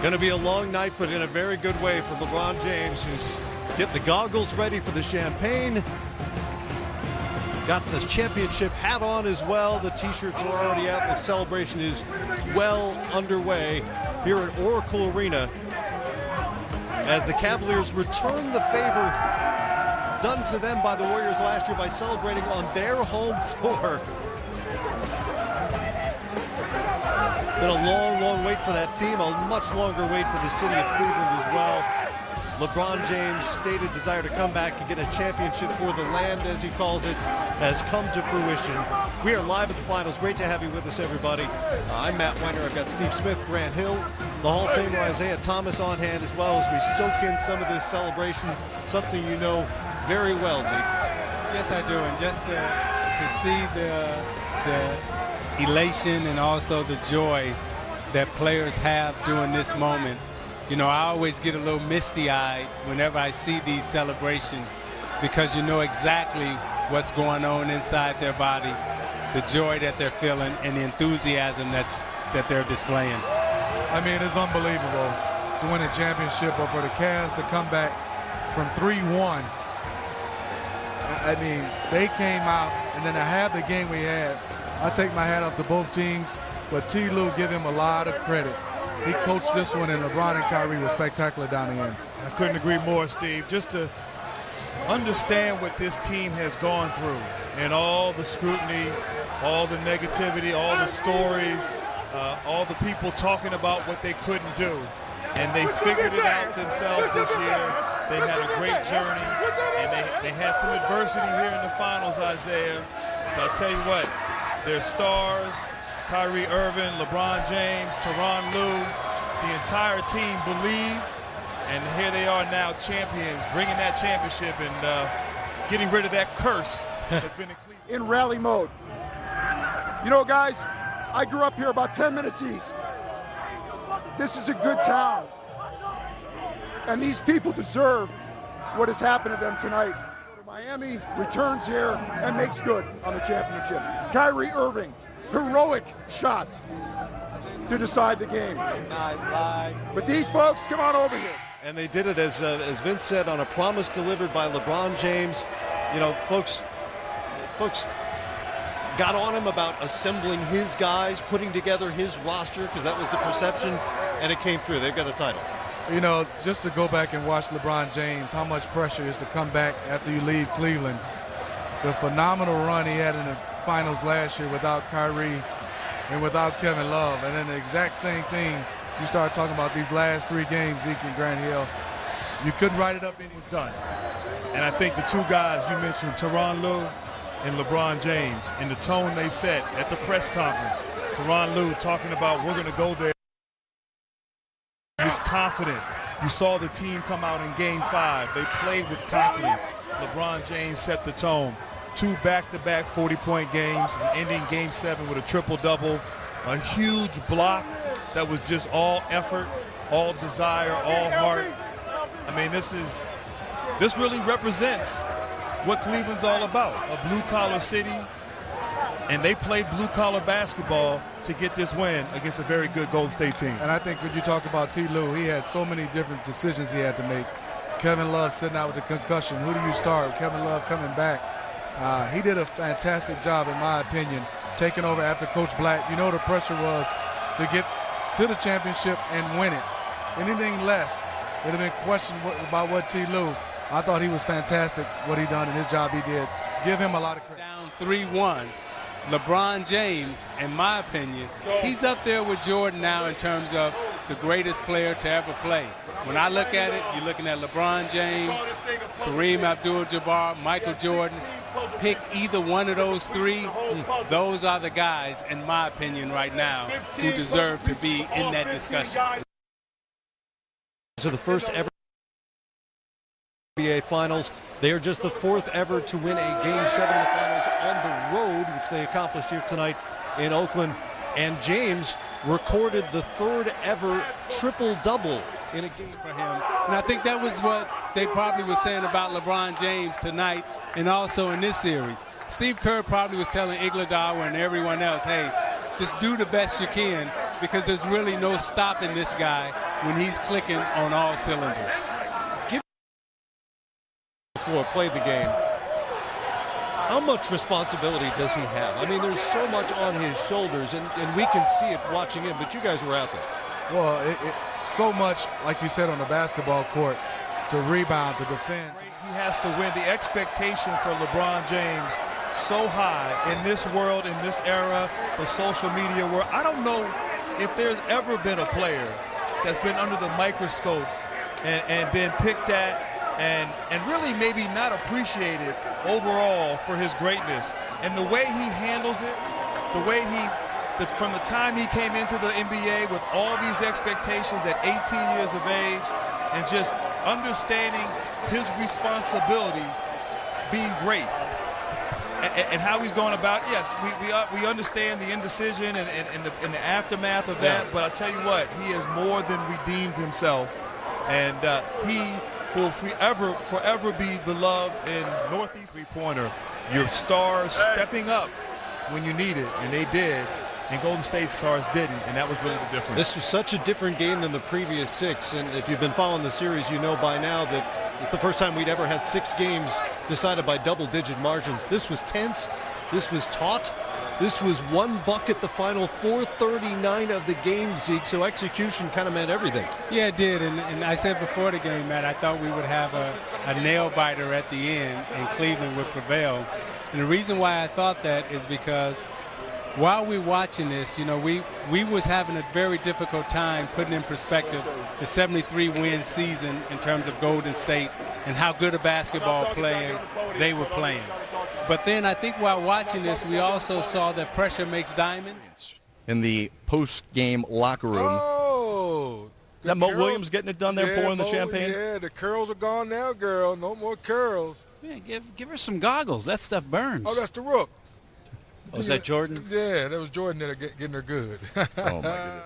Going to be a long night, but in a very good way for LeBron James, who's getting the goggles ready for the champagne. Got the championship hat on as well. The t-shirts are already out. The celebration is well underway here at Oracle Arena as the Cavaliers return the favor done to them by the Warriors last year by celebrating on their home floor. Been a long, long wait for that team, a much longer wait for the city of Cleveland as well. LeBron James' stated desire to come back and get a championship for the land, as he calls it, has come to fruition. We are live at the finals. Great to have you with us, everybody. I'm Matt Weiner. I've got Steve Smith, Grant Hill, the Hall of Famer Isaiah Thomas on hand, as well as we soak in some of this celebration, something you know very well, Zeke. Yes, I do, and just to see the elation and also the joy that players have during this moment. You know, I always get a little misty-eyed whenever I see these celebrations because you know exactly what's going on inside their body, the joy that they're feeling, and the enthusiasm that they're displaying. I mean, it's unbelievable to win a championship, but for the Cavs to come back from 3-1. I mean, they came out, and then to have the game we had, I take my hat off to both teams, but T. Lue, give him a lot of credit. He coached this one, and LeBron and Kyrie were spectacular down the end. I couldn't agree more, Steve. Just to understand what this team has gone through and all the scrutiny, all the negativity, all the stories, all the people talking about what they couldn't do. And they figured it out themselves this year. They had a great journey, and they had some adversity here in the finals, Isaiah. But I'll tell you what, their stars, Kyrie Irving, LeBron James, Tyronn Lue, the entire team believed, and here they are now champions, bringing that championship and getting rid of that curse that's been in Cleveland. In rally mode. You know, guys, I grew up here about 10 minutes east. This is a good town, and these people deserve what has happened to them tonight. Miami returns here and makes good on the championship. Kyrie Irving, heroic shot to decide the game. But these folks, come on over here. And they did it, as Vince said, on a promise delivered by LeBron James. You know, folks got on him about assembling his guys, putting together his roster, because that was the perception, and it came through. They've got a title. You know, just to go back and watch LeBron James, how much pressure is to come back after you leave Cleveland. The phenomenal run he had in the finals last year without Kyrie and without Kevin Love. And then the exact same thing, you start talking about these last 3 games, Zeke and Grant Hill. You couldn't write it up and it was done. And I think the two guys you mentioned, Tyronn Lue and LeBron James, and the tone they set at the press conference. Tyronn Lue talking about we're going to go there. He's confident. You saw the team come out in Game 5. They played with confidence. LeBron James set the tone. 2 back-to-back 40-point games, and ending Game 7 with a triple-double, a huge block that was just all effort, all desire, all heart. I mean, this really represents what Cleveland's all about, a blue-collar city, and they played blue-collar basketball to get this win against a very good Golden State team. And I think when you talk about T. Lue, he had so many different decisions he had to make. Kevin Love sitting out with the concussion. Who do you start? Kevin Love coming back. He did a fantastic job, in my opinion, taking over after Coach Black. You know the pressure was to get to the championship and win it. Anything less, it would have been questioned about what T. Lue. I thought he was fantastic, what he done and his job he did. Give him a lot of credit. Down 3-1. LeBron James, in my opinion, he's up there with Jordan now in terms of the greatest player to ever play. When I look at it, you're looking at LeBron James, Kareem Abdul-Jabbar, Michael Jordan. Pick either one of those 3. Those are the guys, in my opinion, right now, who deserve to be in that discussion. So the first ever NBA Finals. They are just the 4th ever to win a Game 7 of the Finals on the road, which they accomplished here tonight in Oakland. And James recorded the 3rd ever triple-double in a game for him. And I think that was what they probably were saying about LeBron James tonight and also in this series. Steve Kerr probably was telling Iguodala and everyone else, hey, just do the best you can because there's really no stopping this guy when he's clicking on all cylinders. Floor played the game. How much responsibility does he have? I mean, there's so much on his shoulders, and we can see it watching him, but you guys were out there. Well, so much, like you said, on the basketball court, to rebound, to defend. He has to win. The expectation for LeBron James so high in this world, in this era, the social media world. I don't know if there's ever been a player that's been under the microscope and been picked at and really maybe not appreciated overall for his greatness. And the way he handles it, the way from the time he came into the NBA with all these expectations at 18 years of age and just understanding his responsibility being great and how he's going about. Yes, we understand the indecision and the aftermath of that, but I'll tell you what, he has more than redeemed himself, and he will forever be beloved in Northeast three-pointer. Your stars stepping up when you need it, and they did, and Golden State stars didn't, and that was really the difference. This was such a different game than the previous 6, and if you've been following the series, you know by now that it's the first time we'd ever had 6 games decided by double-digit margins. This was tense. This was taut. This was one bucket the final 4:39 of the game, Zeke, so execution kind of meant everything. Yeah, it did, and I said before the game, Matt, I thought we would have a nail-biter at the end and Cleveland would prevail. And the reason why I thought that is because while we're watching this, you know, we was having a very difficult time putting in perspective the 73-win season in terms of Golden State and how good a basketball player they were playing. But then I think while watching this, we also saw that pressure makes diamonds. In the post-game locker room. Oh! Is that Mo Williams getting it done there, pouring the champagne? Yeah, the curls are gone now, girl. No more curls. Yeah, give her some goggles. That stuff burns. Oh, that's the Rook. Oh, is that Jordan? Yeah, that was Jordan there getting her good. Oh, my goodness.